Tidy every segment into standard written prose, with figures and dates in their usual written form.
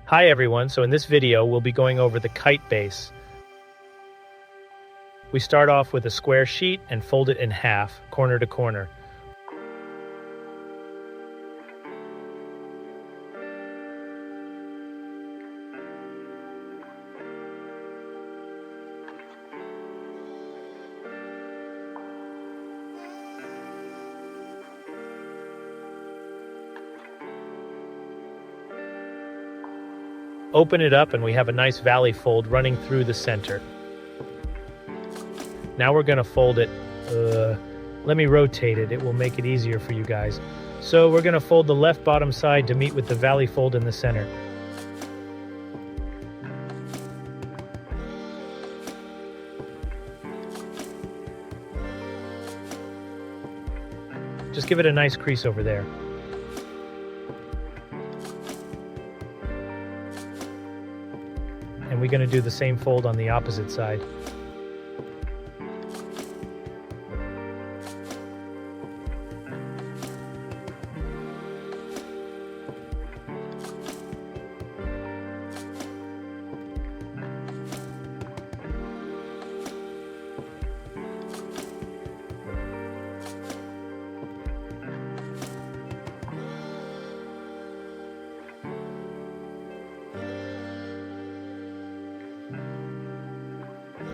Hi everyone, so in this video we'll be going over the kite base. We start off with a square sheet and fold it in half, corner to corner. Open it up and we have a nice valley fold running through the center. Now we're going to fold it. Let me rotate it. It will make it easier for you guys. So we're going to fold the left bottom side to meet with the valley fold in the center. Just give it a nice crease over there. And we're going to do the same fold on the opposite side.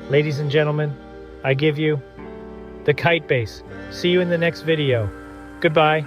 Ladies and gentlemen, I give you the kite base. See you in the next video. Goodbye.